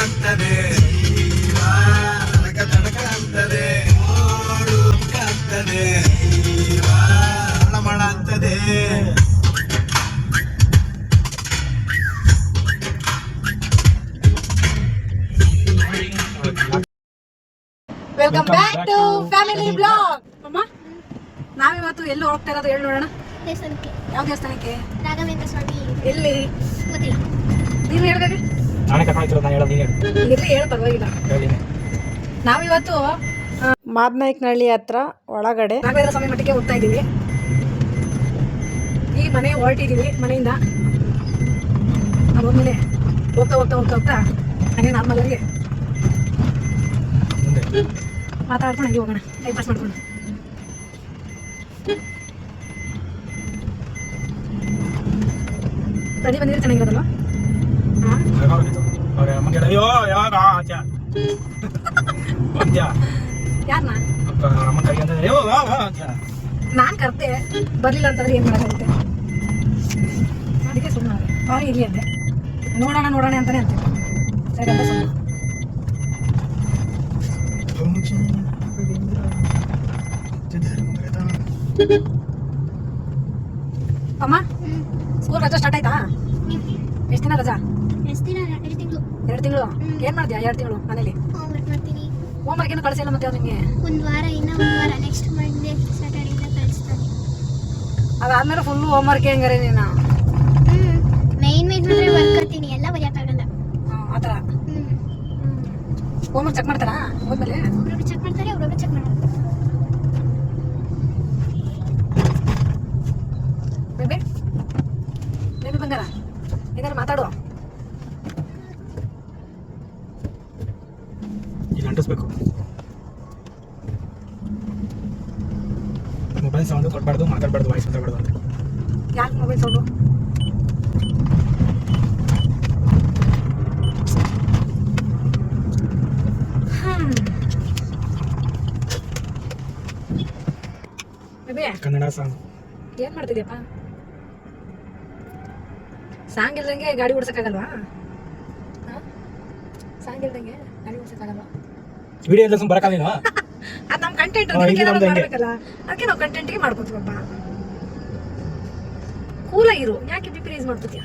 ಅಂತದೆ ತಡಕ ಅಂತದೆ ಅಂತದೆ ಮಳ ಅಂತದೆ. Welcome back to family blog. ಅಮ್ಮ ನಾವಿವತ್ತು ಎಲ್ಲಿ ಹೋಗ್ತಾ ಇರೋದು ಹೇಳಿ ನೋಡೋಣ. ದೇವಸ್ಥಾನಕ್ಕೆ. ಯಾವ ದೇವಸ್ಥಾನಕ್ಕೆ? ರಾಘವೇಂದ್ರ ಸ್ವಾಮಿ. ಎಲ್ಲಿ? ಗೊತ್ತಿಲ್ಲ. ನೀನು ಹೇಳ್ಬೇಕು. ನಾನೇ ಕರ್ಕೊಂಡಿರೋ ನಾನು ಹೇಳೋದು ನೀನು ಹೇಳು. ಇರ್ಲಿ ಹೇಳು ಪರವಾಗಿಲ್ಲ. ನಾವಿವತ್ತು ಮಾದನಾಯಕನಹಳ್ಳಿ ಹತ್ರ ಒಳಗಡೆ ರಾಘವೇಂದ್ರ ಸ್ವಾಮಿ ಮಠಕ್ಕೆ ಹೋಗ್ತಾ ಇದ್ದೀವಿ. ಈ ಮನೆ ಹೊರಟಿದ್ದೀವಿ ಮನೆಯಿಂದ. ಅದಾದ್ಮೇಲೆ ಹೋಗ್ತಾ ಹೋಗ್ತಾ ಹೋಗ್ತಾ ಹೋಗ್ತಾ ಹಾಗೆ ನಾರ್ಮಲ್ ಆಗಿ ಮಾತಾಡ್ಕೊಂಡು ಹಂಗೆ ಹೋಗೋಣ, ಟೈಮ್ ಪಾಸ್ ಮಾಡ್ಕೊಂಡು. ಪ್ರತಿ ಬಂದಿದ್ರೆ ಚೆನ್ನಾಗಿರೋದಲ್ವಾ? ಯಾರನ್ನ ನಾನು ಕರ್ತೆ ಬರ್ಲಿಲ್ಲ ಅಂತಂದ್ರೆ ಏನ್ ಮಾಡೋಕ್ಕಾಗುತ್ತೆ? ಅದಕ್ಕೆ ಸುಮ್ಮನೆ ಬಾರಿ ಇರ್ಲಿ ಅಂತೆ. ನೋಡೋಣ ನೋಡೋಣ ಅಂತಾನೆ ಅಂತೆ. ಸರಿ ಅಂತ ಸುಮ್ಮನೆ. ಅಮ್ಮ ಸ್ಕೂಲ್ ರಜಾ ಸ್ಟಾರ್ಟ್ ಆಯ್ತಾ? ಎಷ್ಟು ದಿನ ರಜಾ? 2 ತಿಂಗಳು. 2 ತಿಂಗಳು ಏನ್ ಮಾಡ್ತೀಯಾ? 2 ತಿಂಗಳು ಮನೇಲಿ ಹೋಮ್ವರ್ಕ್ ಮಾಡ್ತೀನಿ. ಹೋಮ್ವರ್ಕ್ ಏನು ಕಳಿಸಿಲ್ಲ ಮತ್ತೆ ನಿಮಗೆ? ಒಂದು ವಾರ ನೆಕ್ಸ್ಟ್ ಮಂಡೇ ಸ್ಯಾಟರ್ಡೇ ಇಂದ ಕಳಿಸ್ತಾನೆ. ಅದಾದ್ಮೇಲೆ ಫುಲ್ ಹೋಮ್ವರ್ಕ್ ಹೆಂಗಾರೆ ನೀನು? ಮೈನ್ ಮಾತ್ರ ಬರ್ಕೊತೀನಿ, ಎಲ್ಲ ಬರೆಯೋಕ್ಕಾಗಲ್ಲ. ಆ ಥರ ಹೋಮ್ವರ್ಕ್ ಚೆಕ್ ಮಾಡ್ತಾರಾ ಹೋದ್ಮೇಲೆ? ಒಬ್ಬೊಬ್ರು ಚೆಕ್ ಮಾಡ್ತಾರೆ, ಒಬ್ಬೊಬ್ರು ಚೆಕ್ ಮಾಡಲ್ಲ. ಬೇಬಿ ಬೇಬಿ ಬಂಗಾರ ಏನಾರು ಮಾತಾಡು. ಈಗ ಅಂಟಿಸ್ಬೇಕು. ಮೊಬೈಲ್ ಸೌಂಡ್ ಕೊಡಬಾರ್ದು, ಮಾತಾಡಬಾರ್ದು, ವಾಯ್ಸ್ ಮಾತಾಡಬಾರ್ದು ಅಂತ. ಯಾಕೆ mobile sound? Baby Kannada song ಏನ್ ಮಾಡ್ತಿದ್ಯಪ್ಪ? ಸಾಂಗ್ ಇಲ್ದಂಗೆ ಗಾಡಿ ಓಡಿಸಕ್ಕಾಗಲ್ವಾ? ಸಾಂಗ್ ಇಲ್ದಂಗೆ ಗಾಡಿ ಓಡಿಸಕ್ಕಾಗಲ್ವಾ? ವಿಡಿಯೋ ಎಲ್ಲ ಸುಮ್ಮನೆ ಬರಕಾಲೇನು? ಅದು ನಮ್ಮ ಕಂಟೆಂಟ್ ಮಾಡ್ಬೇಕಲ್ಲ, ಅದಕ್ಕೆ ನಾವು ಕಂಟೆಂಟ್ಗೆ ಮಾಡ್ಕೋತೀವಪ್ಪ. ಕೂಲಾಗಿರು, ಯಾಕೆ ಬಿ ಪಿ ರೈಸ್ ಮಾಡ್ಕೋತೀಯ?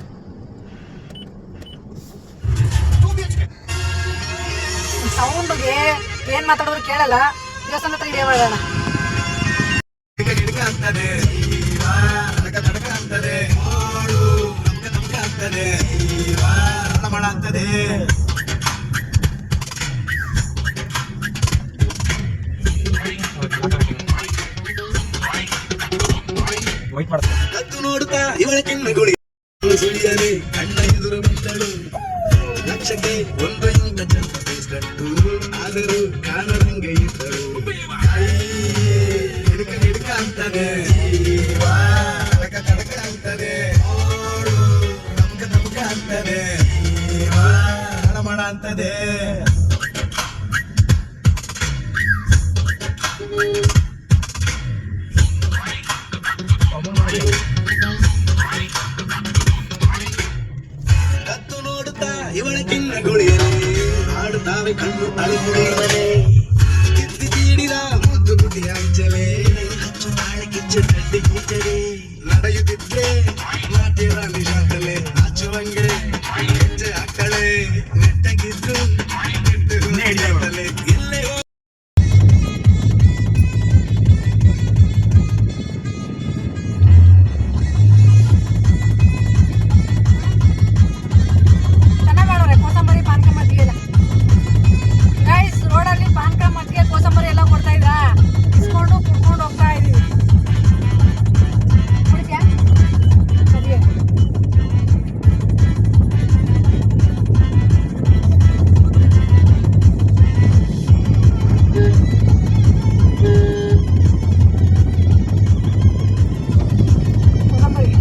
ಸೌಂಡ್ಗೆ ಏನ್ ಮಾತಾಡೋರು ಕೇಳಲ್ಲ. ದೇವಸ್ಥಾನ ಹತ್ರ ಹಿಡಿಯ ಮಾಡೋಣ. ಅಂತದೆ ತಡಕ ಅಂತದೆ ಅಂತದೆ ಮಳ ಅಂತದೆ. ವೈಟ್ ಮಾಡ್ತಾರೆ. ಕತ್ತು ನೋಡುತ್ತಾ ಇವಳ ಕೆಣ್ಣಗುಳಿ ಸುಳಿಯದೆ ಕಣ್ಣ ಎದುರು ಬಿಟ್ಟಳು. ಲಕ್ಷಕ್ಕೆ ಒಂದು ಇಂಗ ಕಟ್ಟು ಆದರೂ ಕಾಣದಂಗೆ ಇದ್ದಳು. ಹಿಡ್ಕ ಅಂತದೆ ತಡಕ ಅಂತದೆ ನಮ್ಕ ಅಂತದೆ ಮಳ ಅಂತದೆ. ಕತ್ತು ನೋಡುತ್ತಾ ಇವಳ ಕಿನ್ನಗುಳಿಯರೆ ಆಡುತ್ತಾವೆ ಕಣ್ಣು ಅಳುಗುಳಿಯರೆ. ಕಿತ್ತಿ ತೀಡಿದ ಮುದ್ದು ಬುದ್ಧಿ ಅಂಚಲೆ ಹಚ್ಚು ನಾಳೆ ಕಿಚ್ಚು ಕಡ್ಡಿ ಕಿಚ್ಚರೆ. ನಡೆಯುತ್ತಿದ್ರೆ ಮಾತಿರ ನಿಶಾಕಲೆ ಹಚ್ಚುವಂಗೆ ಹೆಜ್ಜೆ ಹಾಕಳೆ. ನೆಟ್ಟಗಿದ್ರು ನೆಟ್ಟಲೆ ಇಲ್ಲೇ ಚೆನ್ನಾಗಿ ಮಾಡೋರೆ ಕೋಸಂಬರಿ ಪಾನಕ ಮಜ್ಜಿಗೆ ಎಲ್ಲ. ಗೈಸ್ ರೋಡಲ್ಲಿ ಪಾನಕ ಮಜ್ಜಿಗೆ ಕೋಸಂಬರಿ ಎಲ್ಲ ಕೊಡ್ತಾ ಇದ್ರಾ? ಇಸ್ಕೊಂಡು ಕುಡ್ಕೊಂಡು ಹೋಗ್ತಾ ಇದೀವಿ. ಕುಡಿದ್ಯಾ ಮಜ್ಜಿಗೆ? ಕೋಸಂಬರಿ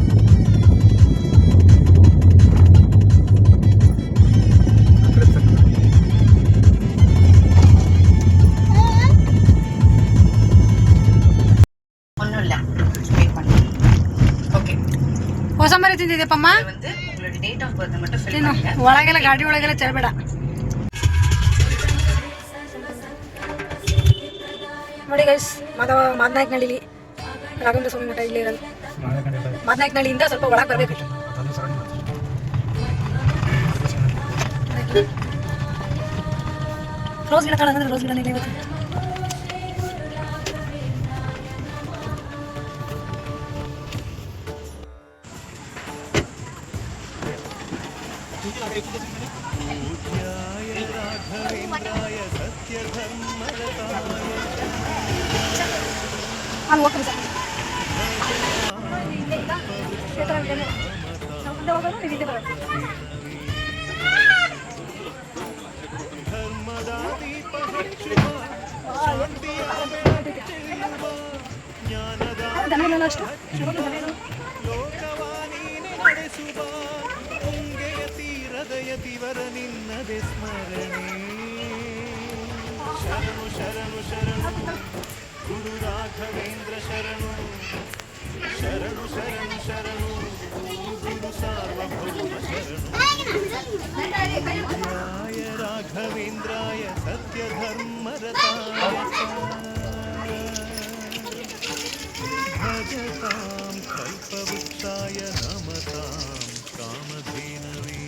ಕೋಸಂಬರಿ ತಿಂದಿದ್ದೀಯಪ್ಪಮ್ಮ? ಒಳಗೆಲ್ಲ ಗಾಡಿ ಒಳಗೆಲ್ಲ ಚೆಲ್ಲಬೇಡ. ನೋಡಿ ಗೈಸ್ ಮಾದನಾಯಕನಹಳ್ಳಿಲಿ ರಾಘವೇಂದ್ರ ಸ್ವಾಮಿ ಮಠ ಇಲ್ಲಿ ಇರೋದು. ಮಾದನಾಯಕನಹಳ್ಳಿಯಿಂದ ಸ್ವಲ್ಪ ಒಳಗೆ ಬರಬೇಕು. ರೋಸ್ ಗಿಡ ಕಾಣಂದ್ರೆ ರೋಸ್ ಗಿಡ ಇವತ್ತು. ಅಲ್ಲಿ ಹೋಗ್ತೀವಿ ಸರ್. ನಾವು ಮುಂದೆ ಹೋಗೋದು ನೀವು ಹಿಂದೆ ಬರೋದು. ದನಗಳೆಲ್ಲ ಅಷ್ಟು ಹೃದಯತಿವರ ನಿನ್ನದೆ ಸ್ಮರಣೆ ಶರಣು ಶರಣು ಶರಣು ಗುರು ರಾಘವೇಂದ್ರ ಶರಣು ಶರಣು ಶರಣು ಶರಣು ಗುರು ಸಾರ್ವಭೌಮ ಶರಣು ರಾಯ ರಾಘವೇಂದ್ರಾಯ ಸತ್ಯ ಧರ್ಮರತಾಯ ಭಜತಾಂ ಕಲ್ಪವೃಕ್ಷಾಯ ನಮತಾಂ ಕಾಮಧೇನವೇ.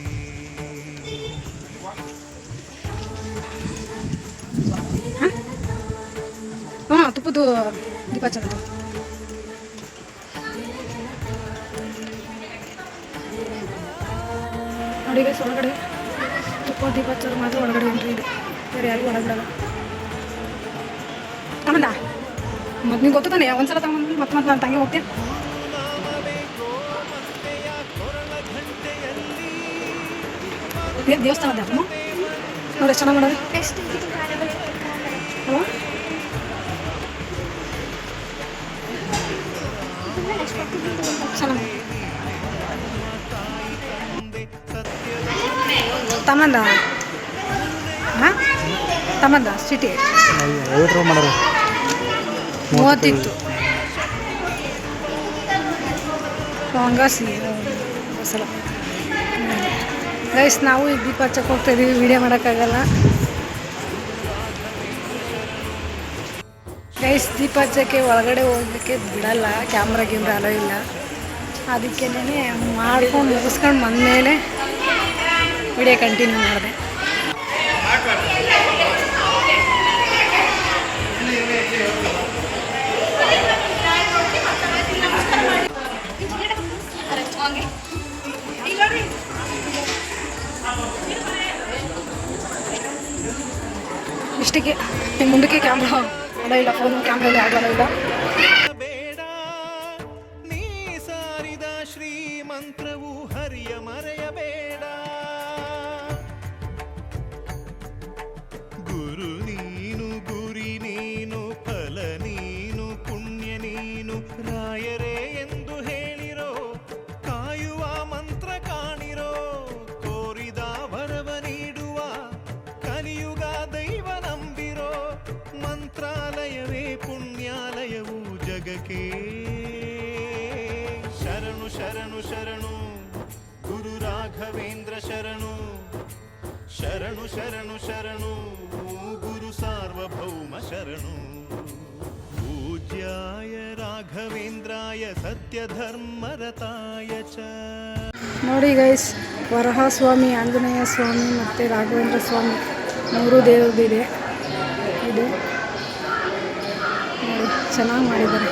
ತುಪ್ಪದ್ದು ದೀಪ ಹಚ್ಚೋದು. ನೋಡಿ ಗೈಸ್ ಒಳಗಡೆ ತುಪ್ಪ ದೀಪ ಹಚ್ಚೋದು ಮಾತ್ರ ಒಳಗಡೆ ಎಂಟ್ರಿ ಇದೆ, ಬೇರೆ ಯಾರಿಗೂ ಒಳಗಡೆ ಆಮೇಲೆ ಮತ್ತು ನಿಂಗೆ ಗೊತ್ತು ತಾನೆ ಒಂದ್ಸಲ ತಗೊಂಡು ಮತ್ತೆ ನಾನು ತಂಗಿ ಹೋಗ್ತೀನಿ. ದೇವಸ್ಥಾನ ಅದ ನೋಡಿ ಎಷ್ಟು ಚೆನ್ನಾಗಿ ಮಾಡೋದು. ಚೆನ್ನಾಗಿ ತಮ್ಮಂದ ಹಾಂ ತಮ್ಮಂದ ಸಿಟಿ 30 ಹಂಗಾಸಿ ಸಲ ಗೈಸ್ ನಾವು ಈಗ ದೀಪ ಹಚ್ಚಕ್ಕೆ ಹೋಗ್ತಾಯಿದ್ದೀವಿ, ವೀಡಿಯೋ ಮಾಡೋಕ್ಕಾಗಲ್ಲ ಗೈಸ್. ದೀಪ ಹಚ್ಚಕ್ಕೆ ಒಳಗಡೆ ಹೋಗ್ಲಿಕ್ಕೆ ಬಿಡಲ್ಲ, ಕ್ಯಾಮ್ರಾ ಅಲೋ ಇಲ್ಲ. ಅದಕ್ಕೇ ಮಾಡ್ಕೊಂಡು ಮುಗಿಸ್ಕೊಂಡು ಬಂದಮೇಲೆ ವಿಡಿಯೋ ಕಂಟಿನ್ಯೂ ಮಾಡಿದೆ. ಇಷ್ಟಕ್ಕೆ ಮುಂದಕ್ಕೆ ಕ್ಯಾಮ್ರಾ ಅಲೋ ಇಲ್ಲ, ಫೋನ್ ಕ್ಯಾಮ್ರಾ ಇಲ್ಲ, ಯಾವುದು ಅಲೋ ಇಲ್ಲ. ಬೇಡ ನೀ ಸಾರಿದ ಶ್ರೀಮಂತ್ರವು ಹರಿಯ ಮರೆಯಬೇಡ. ಗುರು ನೀನು ಗುರಿ ನೀನು ಫಲ ನೀನು ಪುಣ್ಯ ನೀನು ರಾಯರೇ ಎಂದು ಹೇಳಿರೋ, ಕಾಯುವ ಮಂತ್ರ ಕಾಣಿರೋ, ಕೋರಿದ ವರವ ನೀಡುವ ಕಲಿಯುಗ ದೈವ ನಂಬಿರೋ, ಮಂತ್ರಾಲಯವೇ ಪುಣ್ಯಾಲಯವು ಜಗಕ್ಕೆ. ಶರಣು ಶರಣು ಶರಣು ಗುರು ರಾಘವೇಂದ್ರ ಶರಣು ಶರಣು ಶರಣು ಶರಣು ಗುರು ಸಾರ್ವಭೌಮ ಶರಣು ಪೂಜ್ಯಾಯ ರಾಘವೇಂದ್ರಾಯ ಸತ್ಯ ಧರ್ಮರತಾಯ ಚ. ನೋಡಿ ಗೈಸ್, ವರಹಸ್ವಾಮಿ, ಆಂಜನೇಯ ಸ್ವಾಮಿ ಮತ್ತು ರಾಘವೇಂದ್ರ ಸ್ವಾಮಿ 3 ದೇವರಿದೆ. ಇದು ನೋಡಿ ಚೆನ್ನಾಗಿ ಮಾಡಿದ್ದಾರೆ.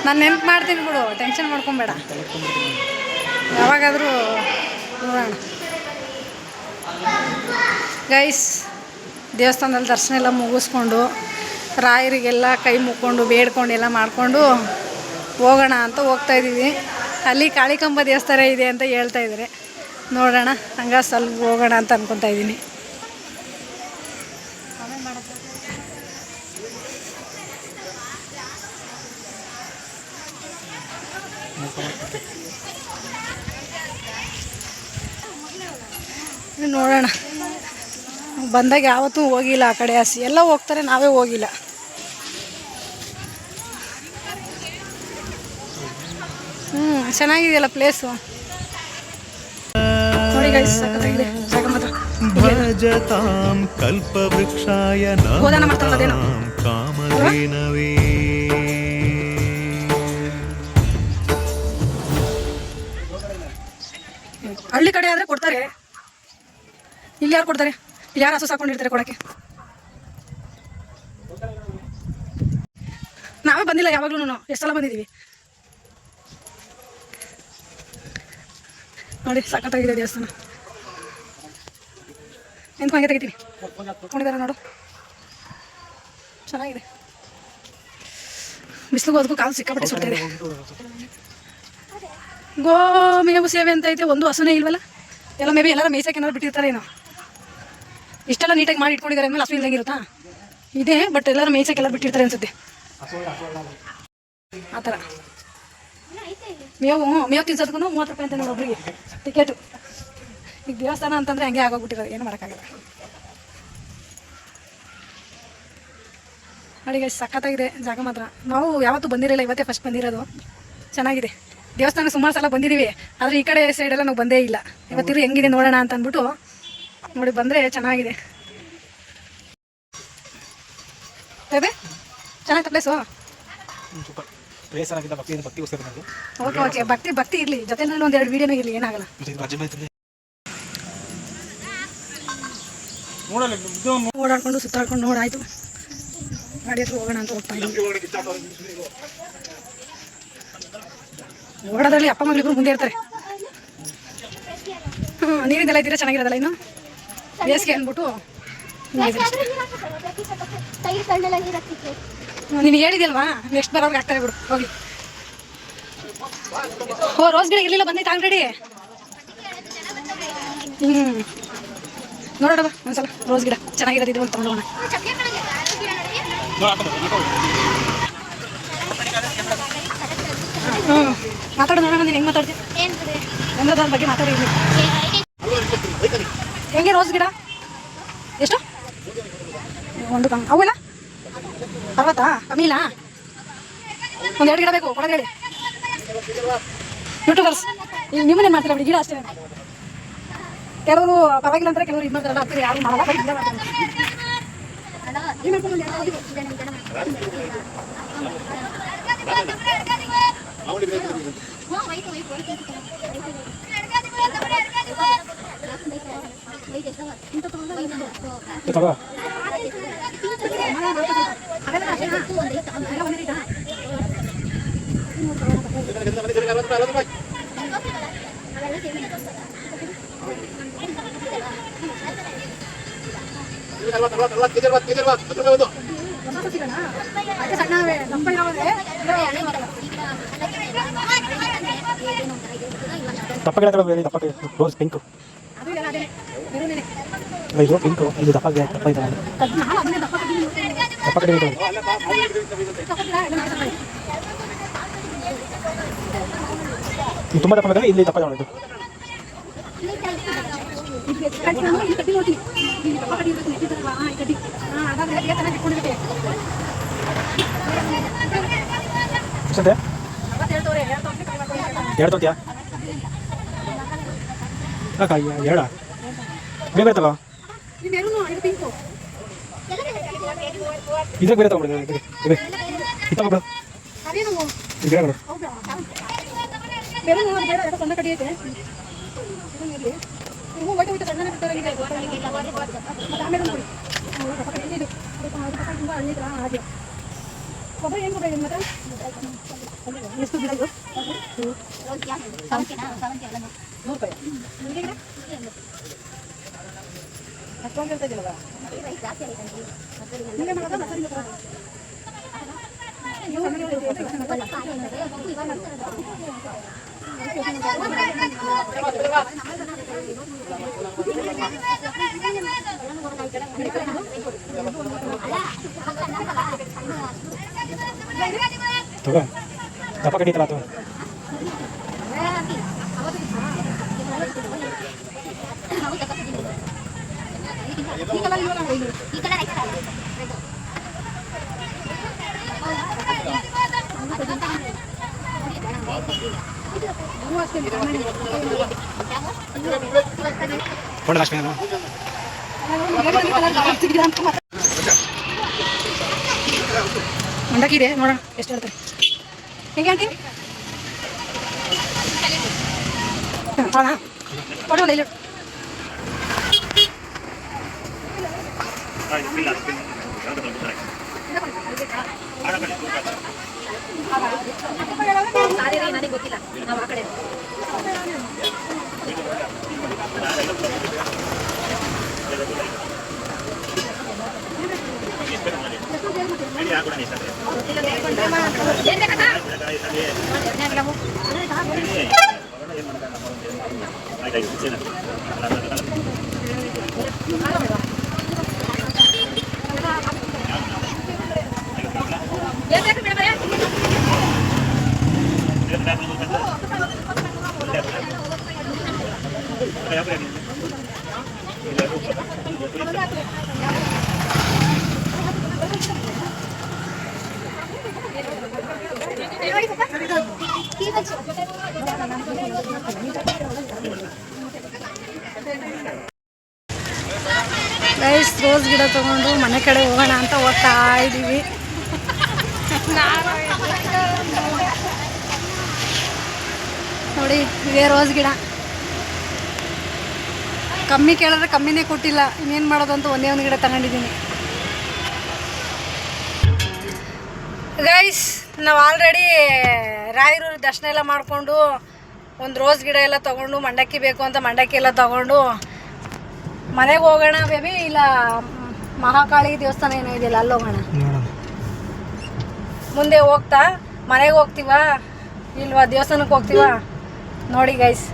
ನಾನು ನೆನ್ಪು ಮಾಡ್ತೀನಿ ಬಿಡು, ಟೆನ್ಷನ್ ಮಾಡ್ಕೊಬೇಡ, ಯಾವಾಗಾದರೂ ನೋಡೋಣ. ಗೈಸ್ ದೇವಸ್ಥಾನದಲ್ಲಿ ದರ್ಶನ ಎಲ್ಲ ಮುಗಿಸ್ಕೊಂಡು ರಾಯರಿಗೆಲ್ಲ ಕೈ ಮುಕ್ಕೊಂಡು ಬೇಡ್ಕೊಂಡು ಎಲ್ಲ ಮಾಡಿಕೊಂಡು ಹೋಗೋಣ ಅಂತ ಹೋಗ್ತಾಯಿದ್ದೀವಿ. ಅಲ್ಲಿ ಕಾಳಿಕಾಂಬ ದೇವಸ್ಥಾನ ಇದೆ ಅಂತ ಹೇಳ್ತಾಯಿದ್ದಾರೆ, ನೋಡೋಣ. ಹಂಗೆ ಸ್ವಲ್ಪ ಹೋಗೋಣ ಅಂತ ಅಂದ್ಕೊತಾ ಇದ್ದೀನಿ. ನೋಡೋಣ, ಬಂದಾಗ ಯಾವತ್ತೂ ಹೋಗಿಲ್ಲ ಆ ಕಡೆ. ಹಸಿ ಎಲ್ಲ ಹೋಗ್ತಾರೆ, ನಾವೇ ಹೋಗಿಲ್ಲ. ಚೆನ್ನಾಗಿದೆಯಲ್ಲ ಪ್ಲೇಸು. ನೋಡಿ ಗೈಸ್ ಸಖತ್ತಾಗಿದೆ ಜಾಗ ಮಾತ್ರ. ಭಜತಾಂ ಕಲ್ಪವೃಕ್ಷಾಯ ಗೋದಾನ ಮಾಡ್ತಾರಲ್ಲ ಅದೇನೋ. ನಮತಾಂ ಕಾಮಧೇನವೇ. ಹಳ್ಳಿ ಕಡೆ ಆದ್ರೆ ಕೊಡ್ತಾರೆ, ಇಲ್ಲಿ ಯಾರು ಕೊಡ್ತಾರೆ? ಇಲ್ಲಿ ಯಾರು ಹಸು ಸಾಕೊಂಡಿರ್ತಾರೆ ಕೊಡಕ್ಕೆ? ನಾವೇ ಬಂದಿಲ್ಲ ಯಾವಾಗ್ಲೂ, ಎಷ್ಟು ಸಲ ಬಂದಿದ್ದೀವಿ ನೋಡಿ. ಸಖತ್ತಾಗಿದೆ ದೇವಸ್ಥಾನ. ನಿಂತ್ಕೊಂಡೆ ತೆಗಿತೀನಿ, ಕೊಂಡಿದ್ದಾರೆ ನೋಡು, ಚೆನ್ನಾಗಿದೆ. ಬಿಸಿಲು ಹೋದ್ಕೂ ಕಾಲು ಸಿಕ್ಕಾಪಟ್ಟೆ ಸುಡ್ತಾ ಇದೆ. ಗೋ ಮೇವು ಸೇವೆ ಅಂತ ಐತೆ, ಒಂದು ಹಸುನೇ ಇಲ್ವಲ್ಲ. ಎಲ್ಲ ಮೇ ಬಿ ಎಲ್ಲರೂ ಮೇಯ್ಸಕ್ಕೆ ಏನಾದ್ರು ಬಿಟ್ಟಿರ್ತಾರೆ ಏನೋ. ಇಷ್ಟೆಲ್ಲ ನೀಟಾಗಿ ಮಾಡಿ ಇಟ್ಕೊಂಡಿದ್ದಾರೆ ಅಂದಮೇಲೆ ಹಸು ಇಲ್ದಂಗೆ ಇರುತ್ತಾ? ಇದೆ, ಬಟ್ ಎಲ್ಲರೂ ಮೇಯ್ಸಕ್ಕೆ ಎಲ್ಲ ಬಿಟ್ಟಿರ್ತಾರೆ ಅನ್ಸುತ್ತೆ ಆ ಥರ. ಮೇವು ತಿನ್ಸೋದಕ್ಕೂ 30 ರೂಪಾಯಿ ಅಂತ ನೋಡಿ ಒಬ್ರಿಗೆ ಟಿಕೆಟು. ಈಗ ದೇವಸ್ಥಾನ ಅಂತಂದರೆ ಹಂಗೆ ಆಗೋಗ್ಬಿಟ್ಟಿರೋದು, ಏನು ಮಾಡೋಕ್ಕಾಗಲ್ಲ. ಅಡಿಗೆ ಸಖತ್ತಾಗಿದೆ ಜಾಗ ಮಾತ್ರ. ನಾವು ಯಾವತ್ತೂ ಬಂದಿರಲಿಲ್ಲ, ಇವತ್ತೇ ಫಸ್ಟ್ ಬಂದಿರೋದು. ಚೆನ್ನಾಗಿದೆ ದೇವಸ್ಥಾನ. ಸುಮಾರು ಸಲ ಬಂದಿದ್ದೀವಿ, ಆದರೆ ಈ ಕಡೆ ಸೈಡೆಲ್ಲ ನಾವು ಬಂದೇ ಇಲ್ಲ. ಇವತ್ತಿರು ಹೆಂಗಿದೆ ನೋಡೋಣ ಅಂತ ಅಂದ್ಬಿಟ್ಟು ನೋಡಿ ಬಂದರೆ ಚೆನ್ನಾಗಿದೆ. ಬೇಬೆ ಚೆನ್ನಾಗಿತ್ತು ಪ್ಲೇಸು. ಸೂಪರ್ ಪ್ಲೇಸ್ ಆಗಿದ್ದ ಭಕ್ತಿಗೋಸ್ಕರ ಬಂದು. ಓಕೆ ಭಕ್ತಿ ಇರಲಿ, ಜೊತೆನಲ್ಲಿ ಒಂದೆರಡು ವೀಡಿಯೋನೂ ಇರಲಿ, ಏನಾಗಲ್ಲ. ಓಡಾಡ್ಕೊಂಡು ಸುತ್ತಾಡ್ಕೊಂಡು ನೋಡಾಯ್ತು. ಗಾಡಿ ಹತ್ರ ಹೋಗೋಣ ಅಂತ ಹೋಗ್ತಾ ಇದ್ದೀವಿ. ಓಡೋದ್ರಲ್ಲಿ ಅಪ್ಪ ಮಗಳಿಬ್ರು ಮುಂದೆ ಇರ್ತಾರೆ. ನೀರಿಂದೆಲ್ಲ ಇದ್ದೀರಾ, ಚೆನ್ನಾಗಿರೋದಲ್ಲ. ಇನ್ನು ಬೇಸಿಗೆ ಅಂದ್ಬಿಟ್ಟು ನೀನು ಹೇಳಿದ್ಯಲ್ವಾ, ನೆಕ್ಸ್ಟ್ ಬರೋರ್ಗೆ ಆಗ್ತಾರೆ ಬಿಡು, ಹೋಗಿ. ಓ ರೋಸ್ ಗಿಡ ಇರಲಿಲ್ಲ, ಬಂದೈತೆ ಆಲ್ರೆಡಿ. ನೋಡೋಣ ಒಂದ್ಸಲ ರೋಸ್ ಗಿಡ ಚೆನ್ನಾಗಿರೋದು, ಇದು ಒಂದು ತಗೊಂಡೋಣ. ಮಾತಾಡೋಣ, ನೀನು ಹೆಂಗೆ ಮಾತಾಡ್ತೀನಿ ಒಂದ್ರ ಬಗ್ಗೆ ಮಾತಾಡಿದ್ವಿ. ಹೆಂಗೆ ರೋಸ್ ಗಿಡ ಎಷ್ಟು? ಒಂದು ಅವೆಲ್ಲ 60 ಕಮ್ಮಿಲ್ಲ. ಒಂದೆರಡು ಗಿಡ ಬೇಕು ಕೊಡೋದು ಹೇಳಿ. ಯೂಟ್ಯೂಬರ್ಸ್ ನಿಮ್ಮನ್ನೇನು ಮಾಡ್ತೀರಾ ಬಿಡಿ, ಗಿಡ ಅಷ್ಟೇ. ಕೆಲವರು ಪರವಾಗಿಲ್ಲ ಅಂತಾರೆ, ಕೆಲವರು ಇದು ಮಾಡ್ತಾರಲ್ಲ, ಅದಕ್ಕೆ ಯಾರು ಮಾಡಲ್ಲ. ಬರೀ ಗಿಡ ಮಾಡ್ತಾರೆ. ದಪ್ಪ ಗಿಡ ತಗೊಳ್ಳಿ, ದಪ್ಪ ರೋಸ್ ಪಿಂಕ್, ಇದು ಪಿಂಕು, ಇದು ದಪ್ಪ ಇದೆ, ದಪ್ಪ ಇದೆ, ದಪ್ಪ ಕಡೆ ಇದೆ. ಇದು ತುಂಬ ದಪ್ಪ ಇದೆ, ಇಲ್ಲಿ ದಪ್ಪ ತಗೊಳ್ಳೋದು. ಎಷ್ಟಂತೆ? 2 ತೊಗೊತೀಯಾ? ಅಕ್ಕ 2 ಬೇರೆ ತಗೋ. ಇದ್ರಾಗ ಬೇರೆ ತಗೊಬಿಡಿ, ಇದು ತಗೊಬಿಡು, ಇದು ಬೇರೆ ಸಣ್ಣ ಕಡಿ ಐತೆ. ಕೊಬ್ಬರಿ ಏನು ಕೊಬ್ಬರಿ ಮಾತ್ರ ಎಷ್ಟು ಗಿಡ ಇದು? 100 ರೂಪಾಯಿ. ಅಷ್ಟೊಂದು ಇರ್ತಾ ಇದೆಯಲ್ಲ, ಇಲ್ಲೇ ಮಾಡೋದ ಮಸಾಲೆ ತಗೋ, ದಪ್ಪ ಕಡಿತಲ್ಲ ತಗೋ. ಮಂಡಕ್ಕಿ ಇದೆ ನೋಡೋಣ ಎಷ್ಟು ಹೇಳ್ತಾರೆ. ಹೆಂಗೆ ಆಂಟಿ? ಹಾಂ ಕೊಡೋಲ್ಲ ಇಲ್ಲ. ನನಗೆ ಗೊತ್ತಿಲ್ಲ, ನಾವು ಆ ಕಡೆ ಗೈಸ್ ರೋಸ್ ಗಿಡ ತಗೊಂಡು ಮನೆ ಕಡೆ ಹೋಗೋಣ ಅಂತ ಹೋಗ್ತಾ ಇದ್ದೀವಿ. ನೋಡಿ ಇದೇ ರೋಸ್ ಗಿಡ. ಕಮ್ಮಿ ಕೇಳಿದ್ರೆ ಕಮ್ಮಿನೇ ಕೊಟ್ಟಿಲ್ಲ, ಇನ್ನೇನು ಮಾಡೋದು ಅಂತ ಒಂದೇ ಒಂದು ಗಿಡ ತಗೊಂಡಿದ್ದೀನಿ. ಗೈಸ್ ನಾವು ಆಲ್ರೆಡಿ ರಾಯರು ದರ್ಶನ ಎಲ್ಲ ಮಾಡಿಕೊಂಡು ಒಂದು ರೋಸ್ ಗಿಡ ಎಲ್ಲ ತೊಗೊಂಡು ಮಂಡಕ್ಕಿ ಬೇಕು ಅಂತ ಮಂಡಕ್ಕಿ ಎಲ್ಲ ತೊಗೊಂಡು ಮನೆಗೆ ಹೋಗೋಣ ಬೇಬಿ, ಇಲ್ಲ ಮಹಾಕಾಳಿ ದೇವಸ್ಥಾನ ಏನೋ ಇದೆಯಲ್ಲ ಅಲ್ಲಿ ಹೋಗೋಣ. ಮುಂದೆ ಹೋಗ್ತಾ ಮನೆಗೆ ಹೋಗ್ತೀವ ಇಲ್ವಾ ದೇವಸ್ಥಾನಕ್ಕೆ ಹೋಗ್ತೀವ ನೋಡಿ ಗೈಸ್.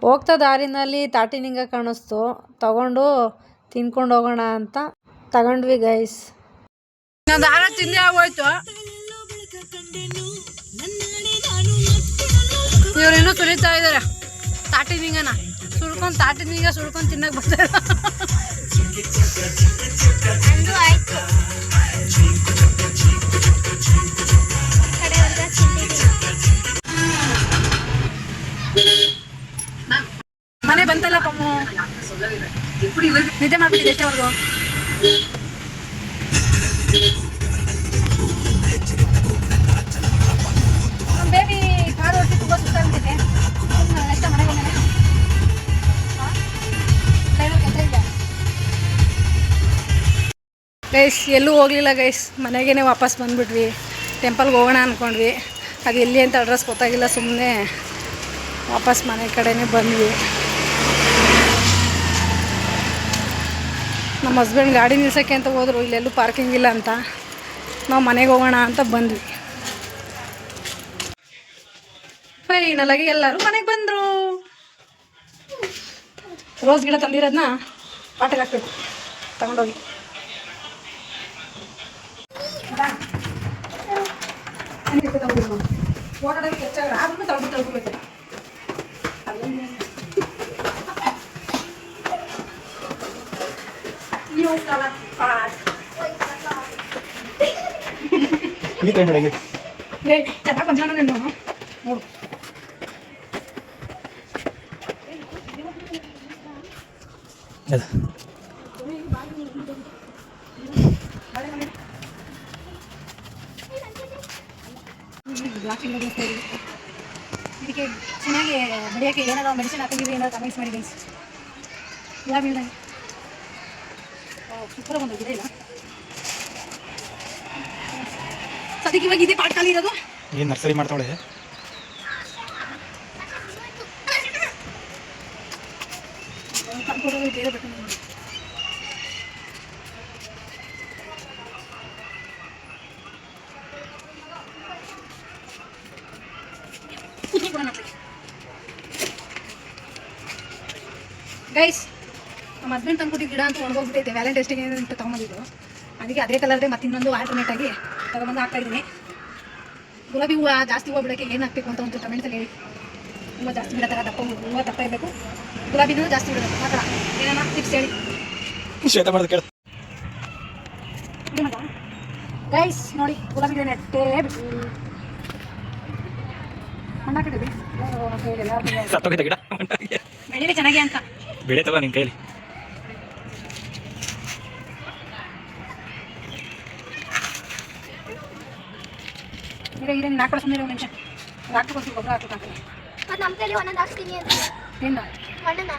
ಹೋಗ್ತಾ ದಾರಿನಲ್ಲಿ ತಾಟಿನಿಂಗ ಕಾಣಿಸ್ತು, ತಗೊಂಡು ತಿನ್ಕೊಂಡು ಹೋಗೋಣ ಅಂತ ತಗೊಂಡ್ವಿ ಗೈಸ್. ದಾರ ತಿಂದೆ ಆಗೋಯ್ತು. ಇವ್ರೇನೋ ಸುರಿತಾ ಇದಾರೆ ತಾಟಿನಿಂಗನ, ಸುಳ್ಕೊಂಡು ತಿನ್ನಕ್ ಬರ್ತಾರೆ. ಮನೆ ಬಂತಲ್ಲ ಪಮ್ಮು, ನಿದ್ದೆ ಮಾಡ್ಬಿಟ್ಟಿದೆ ಎಷ್ಟವರೆಗೂ. ಬೇಬಿ ಕಾರು ಹೊಟ್ಟಿ ತುಂಬ ಸುತ್ತಾಗ್ಬಿಟ್ಟಿದೆ. ಎಷ್ಟ ಮನೆಗೆ ಗೈಸ್ ಎಲ್ಲೂ ಹೋಗಲಿಲ್ಲ ಗೈಸ್, ಮನೆಗೇ ವಾಪಸ್ ಬಂದುಬಿಟ್ವಿ. ಟೆಂಪಲ್ಗೆ ಹೋಗೋಣ ಅಂದ್ಕೊಂಡ್ವಿ, ಅದು ಎಲ್ಲಿ ಅಂತ ಅಡ್ರೆಸ್ ಗೊತ್ತಾಗಿಲ್ಲ, ಸುಮ್ಮನೆ ವಾಪಸ್ ಮನೆ ಕಡೆನೇ ಬಂದ್ವಿ. ನಮ್ಮ ಹಸ್ಬೆಂಡ್ ಗಾಡಿ ನಿಲ್ಸೋಕ್ಕೆ ಅಂತ ಹೋದರು, ಇಲ್ಲೆಲ್ಲೂ ಪಾರ್ಕಿಂಗ್ ಇಲ್ಲ ಅಂತ. ನಾವು ಮನೆಗೆ ಹೋಗೋಣ ಅಂತ ಬಂದ್ವಿ. ಫೈನಲಾಗಿ ಎಲ್ಲರೂ ಮನೆಗೆ ಬಂದರು. ರೋಸ್ ಗಿಡ ತಂದಿರೋದನ್ನ ಪಾಟೆಗೆ ಹಾಕ್ಬೇಕು ತಗೊಂಡೋಗಿ. ಓಡಾಡೋಕ್ಕೆ ಹೆಚ್ಚಾಗ ಆದ್ರೂ ತಳ್ಕೊಬೇಕು. ಚೆನ್ನಾಗಿ ಬಂದ ನೋಡು. ಇದಕ್ಕೆ ಚೆನ್ನಾಗಿ ಬಡಿಯೋಕ್ಕೆ ಏನಾದ್ರು ಮೆಡಿಸಿನ್ ಹಾಕಿದ್ರೆ ಏನಾದ್ರು ಕಮೆಂಟ್ಸ್ ಮಾಡಿ ಗೈಸ್. ಯಾವ ಬೀಳ ಸೂಪರ್ ಬಂದೋಗಿದೆ ಇಲ್ಲ ಸದ್ಯಕ್ಕೆ ಇವಾಗ ಇದೇ ಪಾಟ್ ಖಾಲಿ ಇರೋದು. ಏನು ನರ್ಸರಿ ಮಾಡ್ತಾಳೆ ಬೇರೆ ಬೇಕು. ಗೈಸ್ ನಮ್ಮ ಹಸ್ಬೆಂಡ್ ತಂದ್ಕೊಟ್ಟಿದ್ದು ಗಿಡ ಅಂತ ಒಣಗೋಗ್ಬಿಟ್ಟೈತೆ, ವ್ಯಾಲೆಂಟೈನ್ಸ್ ಡೇಗೆ ಅಂತ ತೊಗೊಂಬಂದಿದ್ದು. ಅದಕ್ಕೆ ಅದೇ ಕಲರ್ದೇ ಮತ್ತೆ ಇನ್ನೊಂದು ಆಲ್ಟರ್ನೇಟ್ ಆಗಿ ತಗೊಂಬಂದು ಹಾಕ್ತಾಯಿದ್ದೀನಿ. ಗುಲಾಬಿ ಹೂವು ಜಾಸ್ತಿ ಹೂವು ಬಿಡೋಕ್ಕೆ ಏನು ಹಾಕಬೇಕು ಅಂತ ಒಂದು ಕಮೆಂಟ್ಸಲ್ಲಿ ಹೇಳಿ. ಹೂವು ಜಾಸ್ತಿ ಬಿಡೋ ಥರ ದಪ್ಪ ಹೂವು ದಪ್ಪ ಇರಬೇಕು, ಗುಲಾಬಿನೂ ಜಾಸ್ತಿ ಬಿಡಬೇಕು ಆ ಥರ ಏನಾರ ಟಿಪ್ಸ್ ಹೇಳಿ. ಗೈಸ್ ನೋಡಿ ಗುಲಾಬಿ ಗಿಡ ನೆಟ್ಟೇ ಬಿಟ್ಟು ಮಣ್ಣು ಹಾಕಿದ್ದೀವಿ ಸತ್ತೋಗಿದ್ದ ಗಿಡ ಬೆಳೀಲಿ ಚೆನ್ನಾಗಿ ಅಂತ. ಬೆಳೆತವ ನಿನ್ನ ಕೈಲಿ. ಈಗ ನೀನು ಹಾಕೊಳ್ಳೋ ಸುಮ್ಮನೆ ಒಂದು ನಿಮಿಷ ಹಾಕ್ಬೇಕು, ಗೊಬ್ಬರ ಹಾಕ್ಬೇಕು. ಮತ್ತು ನಮ್ಮ ಕೈಲಿ ಒಂದೊಂದು ಹಾಕ್ತೀನಿ ಅಂತ ಏನು ಮಣ್ಣನ್ನ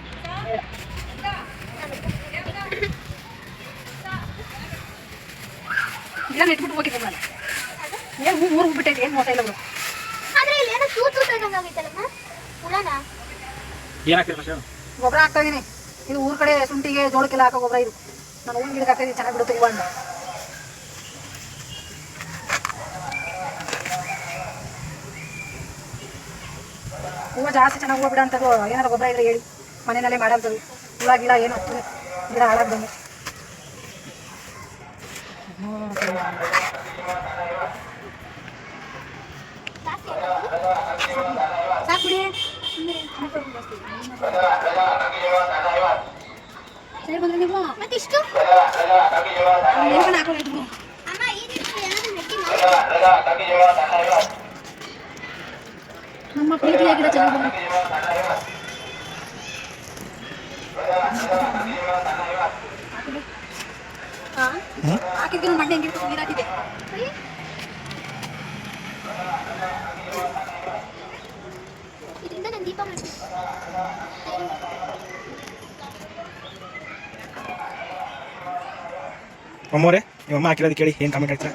ಗಿಡ ನೆಟ್ಬಿಟ್ಟು ಹೋಗಿದ್ದೆ ನಾನು. ಏನು ಊರು ಹೋಗ್ಬಿಟ್ಟೈತೆ, ಏನು ಮೋಸ ಇಲ್ಲ ಬಿಡು. ಆದರೆ ಇಲ್ಲಿ ಏನೋ ತೂತು ಆಗೈತಲ್ಲಮ್ಮ ಹುಳನ. ಏನು ಹಾಕ್ತೀರಿ? ಗೊಬ್ಬರ ಹಾಕ್ತಾ ಇದೀನಿ. ಇದು ಊರ ಕಡೆ ಶುಂಠಿಗೆ ಜೋಳಕ್ಕೆಲ್ಲ ಹಾಕೋ ಗೊಬ್ಬರ ಇದು. ನಾನು ಹೂವಿನ ಗಿಡಕ್ಕೆ ಹಾಕ್ತಾ ಇದೀನಿ, ಚೆನ್ನಾಗಿ ಬಿಡುತ್ತೆ ಹೂವು ಹಣ್ಣು. ಹೂವು ಜಾಸ್ತಿ ಚೆನ್ನಾಗಿ ಹೂವು ಬಿಡೋಂಥದ್ದು ಏನಾರು ಗೊಬ್ಬರ ಇದ್ರೆ ಹೇಳಿ, ಮನೆಯಲ್ಲೇ ಮಾಡೋಂಥದ್ದು. ಹುಳ ಗಿಡ ಏನು ಆಗ್ತದೆ, ಗಿಡ ಹಾಳಾಗ್ದಂಗೆ. ಸಾಕು ಬಿಡಿ. ಸರಿ ಬಂದ್ರೆ ನೀವು ಮತ್ತಿಷ್ಟು ಏನು ಹಾಕೊಳ್ಳಿ. ಅಮ್ಮ ಈಗಿಷ್ಟು ಏನಾದರೂ ನೆಟ್ಟಿಲ್ಲ. ನಮ್ಮ ಪ್ರೀತಿಯ ಗಿಡ ಚೆನ್ನಾಗಿ ಬಂದು ಹಾಕಿದ್ದೀನಿ. ಮಣ್ಣೆ ಹೆಂಗಿರ್ತು ನೀರು ಹಾಕಿದೆ. ಇದರಿಂದ ನಾನು ದೀಪ ಮಾಡ್ತೀನಿ. ಅಮ್ಮೋರೆ ನಿಮ್ಮಮ್ಮ ಹಾಕಿರೋದು ಕೇಳಿ ಏನು ಕಾಮೆಂಟ್ ಹಾಕ್ತಾರೆ?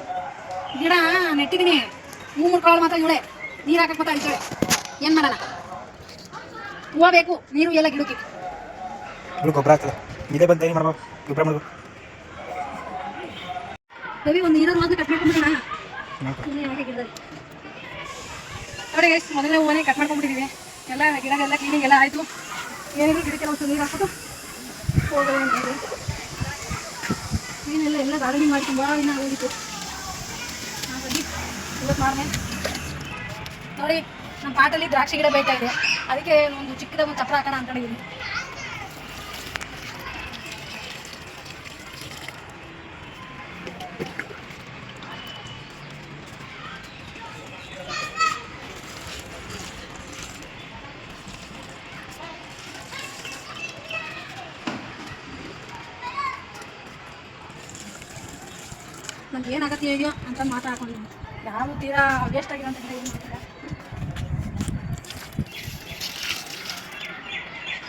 ಗಿಡ ನೆಟ್ಟಿದ್ದೀನಿ, ಹೂ ಮುಡ್ಕೊಳ್ಳೋದು ಮಾತ್ರ ಇವಳೆ, ನೀರು ಹಾಕಕ್ಕೆ ಮಾತ್ರ ಇದ್ದಾಳೆ. ಏನು ಮಾಡೋಣ, ಹೂವು ಬೇಕು, ನೀರು ಎಲ್ಲ ಗಿಡಕ್ಕೆ. ಇವಳು ಗೊಬ್ಬರ ಹಾಕ್ತದೆ, ಇದೇ ಬಂದು ಏನು ಮಾಡ್ಬೇಕು? ಗೊಬ್ಬರ ಮಾಡ್ಬೇಕು. ರವಿ ಒಂದು ನೀರನ್ನು ಮಾತ್ರ ಕಟ್ ಮಾಡ್ಕೊಂಡ್ಬಿಡೋಣ. ಹಾಗೆ ಗಿಡದಲ್ಲಿ ನೋಡಿ ಗೈಸ್, ಮೊದಲನೇ ಹೂವನ್ನೇ ಕಟ್ ಮಾಡ್ಕೊಂಡ್ಬಿಟ್ಟಿದ್ದೀವಿ. ಎಲ್ಲ ಗಿಡಗೆಲ್ಲ ಕ್ಲೀನಿಂಗ್ ಎಲ್ಲ ಆಯಿತು. ಏನಿದ್ರು ಗಿಡಕ್ಕೆ ಒಂದು ನೀರು ಹಾಕ್ಬಿಟ್ಟು ಹೋಗೋದು ಅಂತಿದ್ವಿ. ಏನೆಲ್ಲ ಎಲ್ಲ ಗಾರ್ಡನಿಂಗ್ ಮಾಡಿ ತುಂಬ ದಿನ ಹೋಗಿತ್ತು. ಹಾಗಾಗಿ ಇವತ್ತು ಮಾಡಿದೆ ನೋಡಿ. ನಮ್ಮ ಪಾಟಲ್ಲಿ ದ್ರಾಕ್ಷಿ ಗಿಡ ಬೇಯ್ತಾ ಇದೆ, ಅದಕ್ಕೆ ಒಂದು ಚಿಕ್ಕದ ಒಂದು ಚಪ್ರ ಹಾಕೋಣ ಅಂದ್ಕೊಂಡಿದ್ದೀನಿ. ನಮ್ಗೆ ಏನಾಗತ್ತೆ ಹೇಗೋ ಅಂತ ಮಾತಾಡ್ಕೊಂಡು ಯಾವ ತೀರಾ ವೇಸ್ಟ್ ಆಗಿರೋಂಥ ಗಿಡ ಏನು ಮಾಡ್ತಾರೆ.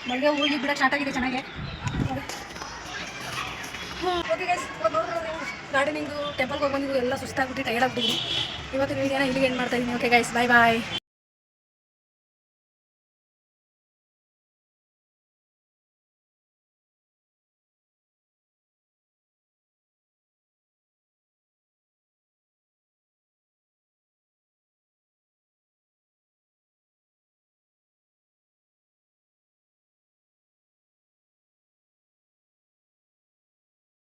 ಮಲ್ಲಿಗೆ ಹೋಗಿ ಬಿಡಕ್ಕೆ ಸ್ಟಾರ್ಟ್ ಆಗಿದೆ ಚೆನ್ನಾಗೆ. ಓಕೆ ಗೈಸ್, ಗಾರ್ಡನಿಂಗು ಟೆಂಪಲ್ಗೆ ಹೋಗಿ ಬಂದಿದ್ದು ಎಲ್ಲ ಸುಸ್ತಾಗ್ಬಿಟ್ಟು ಟೈರ್ಡ್ ಆಗ್ಬಿಟ್ಟಿದ್ದೀನಿ. ಇವತ್ತು ವಿಡಿಯೋನ ಇಲ್ಲಿಗೆ ಏನು ಮಾಡ್ತಾ ಇದ್ದೀನಿ. ಓಕೆ ಗೈಸ್, ಬಾಯ್ ಬಾಯ್.